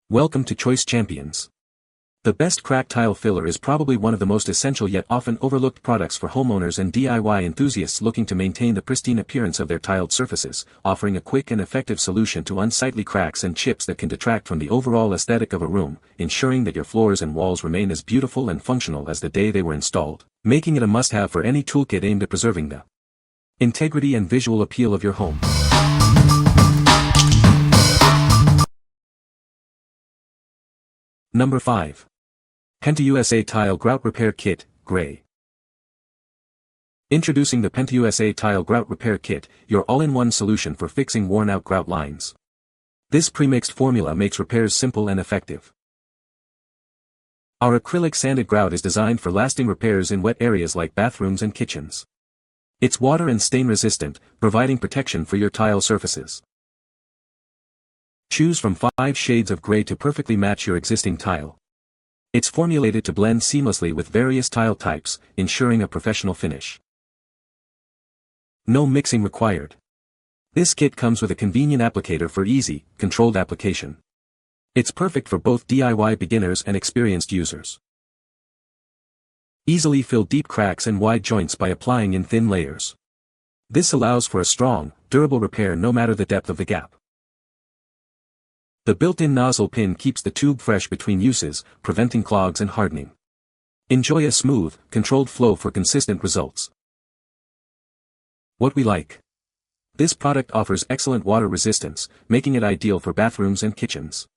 Welcome to Choice Champions. The best crack tile filler is probably one of the most essential yet often overlooked products for homeowners and DIY enthusiasts looking to maintain the pristine appearance of their tiled surfaces, offering a quick and effective solution to unsightly cracks and chips that can detract from the overall aesthetic of a room, ensuring that your floors and walls remain as beautiful and functional as the day they were installed, making it a must-have for any toolkit aimed at preserving the integrity and visual appeal of your home. Number 5. PentaUSA Tile Grout Repair Kit, Gray. Introducing the PentaUSA Tile Grout Repair Kit, your all-in-one solution for fixing worn-out grout lines. This premixed formula makes repairs simple and effective. Our acrylic sanded grout is designed for lasting repairs in wet areas like bathrooms and kitchens. It's water and stain resistant, providing protection for your tile surfaces. Choose from 5 shades of gray to perfectly match your existing tile. It's formulated to blend seamlessly with various tile types, ensuring a professional finish. No mixing required. This kit comes with a convenient applicator for easy, controlled application. It's perfect for both DIY beginners and experienced users. Easily fill deep cracks and wide joints by applying in thin layers. This allows for a strong, durable repair no matter the depth of the gap. The built-in nozzle pin keeps the tube fresh between uses, preventing clogs and hardening. Enjoy a smooth, controlled flow for consistent results. What we like. This product offers excellent water resistance, making it ideal for bathrooms and kitchens.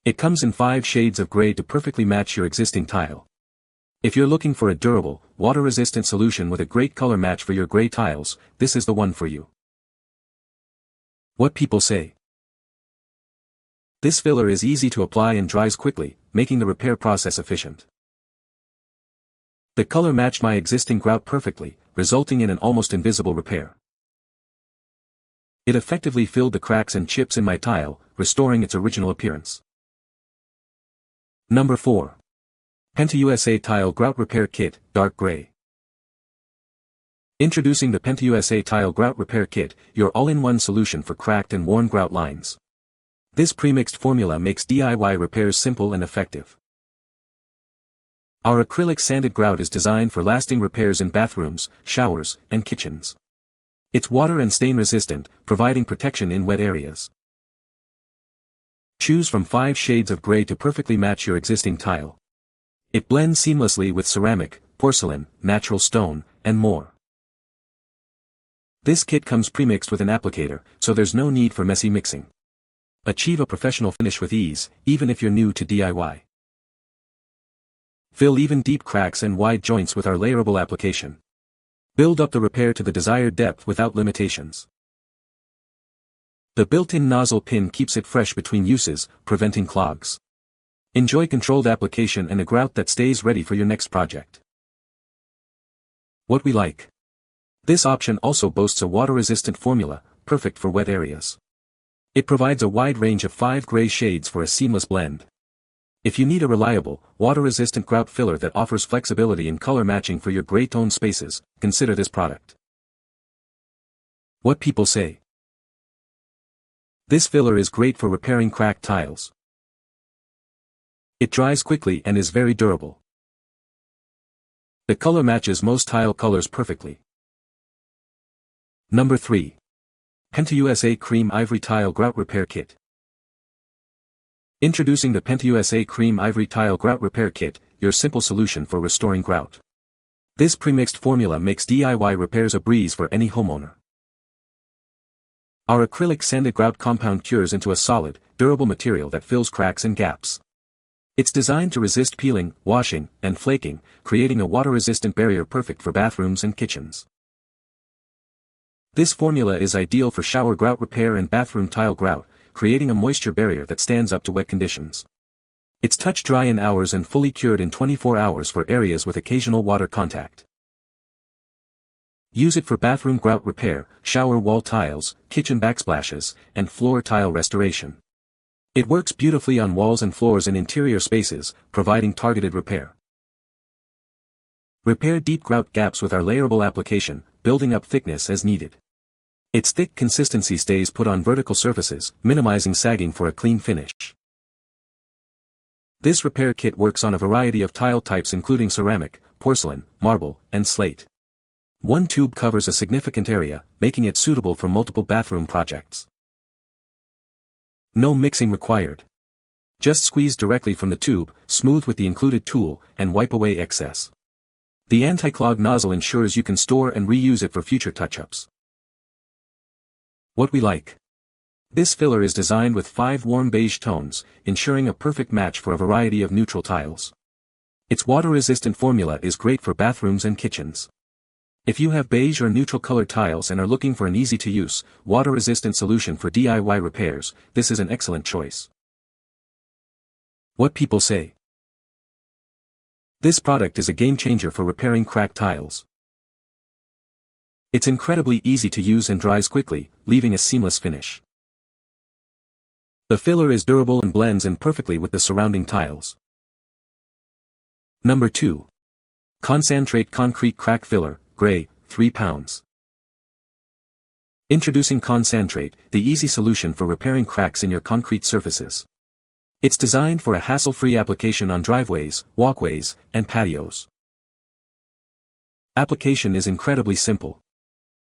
It comes in 5 shades of gray to perfectly match your existing tile. If you're looking for a durable, water-resistant solution with a great color match for your gray tiles, this is the one for you. What people say. This filler is easy to apply and dries quickly, making the repair process efficient. The color matched my existing grout perfectly, resulting in an almost invisible repair. It effectively filled the cracks and chips in my tile, restoring its original appearance. Number 4. PentaUSA Tile Grout Repair Kit, Dark Gray. Introducing the PentaUSA Tile Grout Repair Kit, your all-in-one solution for cracked and worn grout lines. This premixed formula makes DIY repairs simple and effective. Our acrylic sanded grout is designed for lasting repairs in bathrooms, showers, and kitchens. It's water and stain resistant, providing protection in wet areas. Choose from 5 shades of gray to perfectly match your existing tile. It blends seamlessly with ceramic, porcelain, natural stone, and more. This kit comes premixed with an applicator, so there's no need for messy mixing. Achieve a professional finish with ease, even if you're new to DIY. Fill even deep cracks and wide joints with our layerable application. Build up the repair to the desired depth without limitations. The built-in nozzle pin keeps it fresh between uses, preventing clogs. Enjoy controlled application and a grout that stays ready for your next project. What we like. This option also boasts a water-resistant formula, perfect for wet areas. It provides a wide range of 5 gray shades for a seamless blend. If you need a reliable, water-resistant grout filler that offers flexibility in color matching for your gray tone spaces, consider this product. What people say. This filler is great for repairing cracked tiles. It dries quickly and is very durable. The color matches most tile colors perfectly. Number 3. PentaUSA Cream Ivory Tile Grout Repair Kit. Introducing the PentaUSA Cream Ivory Tile Grout Repair Kit, your simple solution for restoring grout. This premixed formula makes DIY repairs a breeze for any homeowner. Our acrylic sanded grout compound cures into a solid, durable material that fills cracks and gaps. It's designed to resist peeling, washing, and flaking, creating a water-resistant barrier perfect for bathrooms and kitchens. This formula is ideal for shower grout repair and bathroom tile grout, creating a moisture barrier that stands up to wet conditions. It's touch dry in hours and fully cured in 24 hours for areas with occasional water contact. Use it for bathroom grout repair, shower wall tiles, kitchen backsplashes, and floor tile restoration. It works beautifully on walls and floors in interior spaces, providing targeted repair. Repair deep grout gaps with our layerable application, building up thickness as needed. Its thick consistency stays put on vertical surfaces, minimizing sagging for a clean finish. This repair kit works on a variety of tile types including ceramic, porcelain, marble, and slate. One tube covers a significant area, making it suitable for multiple bathroom projects. No mixing required. Just squeeze directly from the tube, smooth with the included tool, and wipe away excess. The anti-clog nozzle ensures you can store and reuse it for future touch-ups. What we like. This filler is designed with 5 warm beige tones, ensuring a perfect match for a variety of neutral tiles. Its water-resistant formula is great for bathrooms and kitchens. If you have beige or neutral colored tiles and are looking for an easy-to-use, water-resistant solution for DIY repairs, this is an excellent choice. What people say. This product is a game-changer for repairing cracked tiles. It's incredibly easy to use and dries quickly, leaving a seamless finish. The filler is durable and blends in perfectly with the surrounding tiles. Number 2. ConSandtrate Concrete Crack Filler, Gray, 3 pounds. Introducing ConSandtrate, the easy solution for repairing cracks in your concrete surfaces. It's designed for a hassle-free application on driveways, walkways, and patios. Application is incredibly simple.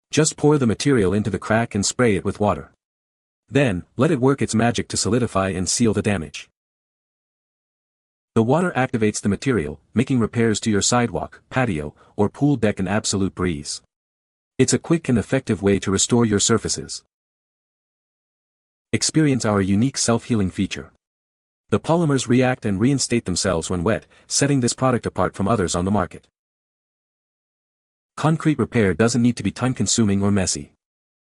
Just pour the material into the crack and spray it with water. Then, let it work its magic to solidify and seal the damage. The water activates the material, making repairs to your sidewalk, patio, or pool deck an absolute breeze. It's a quick and effective way to restore your surfaces. Experience our unique self-healing feature. The polymers react and reinstate themselves when wet, setting this product apart from others on the market. Concrete repair doesn't need to be time-consuming or messy.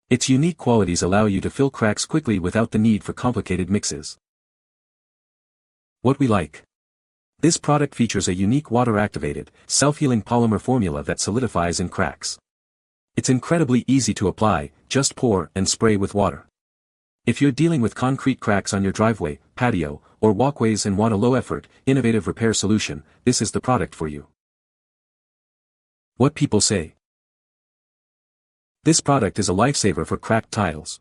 Its unique qualities allow you to fill cracks quickly without the need for complicated mixes. What we like. This product features a unique water-activated, self-healing polymer formula that solidifies in cracks. It's incredibly easy to apply, just pour and spray with water. If you're dealing with concrete cracks on your driveway, patio, or walkways and want a low-effort, innovative repair solution, this is the product for you. What people say. This product is a lifesaver for cracked tiles.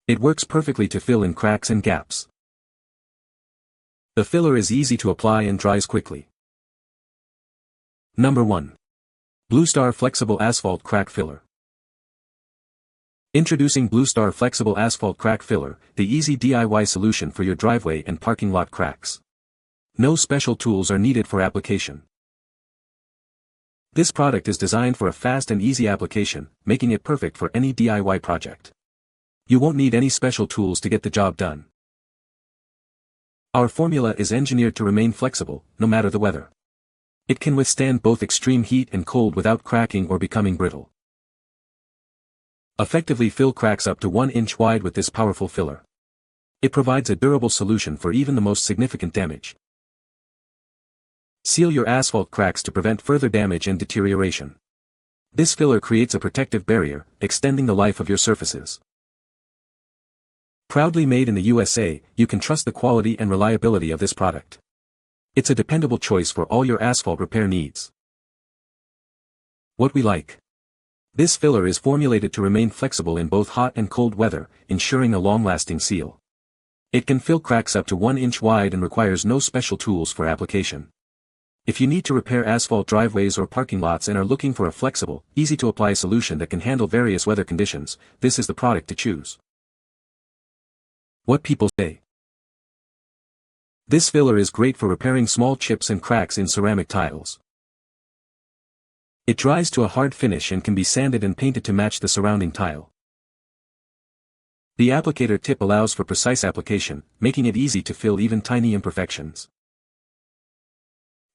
It works perfectly to fill in cracks and gaps. The filler is easy to apply and dries quickly. Number 1. Bluestar Flexible Asphalt Crack Filler. Introducing Bluestar Flexible Asphalt Crack Filler, the easy DIY solution for your driveway and parking lot cracks. No special tools are needed for application. This product is designed for a fast and easy application, making it perfect for any DIY project. You won't need any special tools to get the job done. Our formula is engineered to remain flexible, no matter the weather. It can withstand both extreme heat and cold without cracking or becoming brittle. Effectively fill cracks up to 1 inch wide with this powerful filler. It provides a durable solution for even the most significant damage. Seal your asphalt cracks to prevent further damage and deterioration. This filler creates a protective barrier, extending the life of your surfaces. Proudly made in the USA, you can trust the quality and reliability of this product. It's a dependable choice for all your asphalt repair needs. What we like. This filler is formulated to remain flexible in both hot and cold weather, ensuring a long-lasting seal. It can fill cracks up to 1 inch wide and requires no special tools for application. If you need to repair asphalt driveways or parking lots and are looking for a flexible, easy-to-apply solution that can handle various weather conditions, this is the product to choose. What people say. This filler is great for repairing small chips and cracks in ceramic tiles. It dries to a hard finish and can be sanded and painted to match the surrounding tile. The applicator tip allows for precise application, making it easy to fill even tiny imperfections.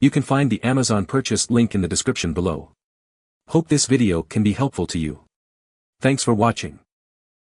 You can find the Amazon purchase link in the description below. Hope this video can be helpful to you. Thanks for watching.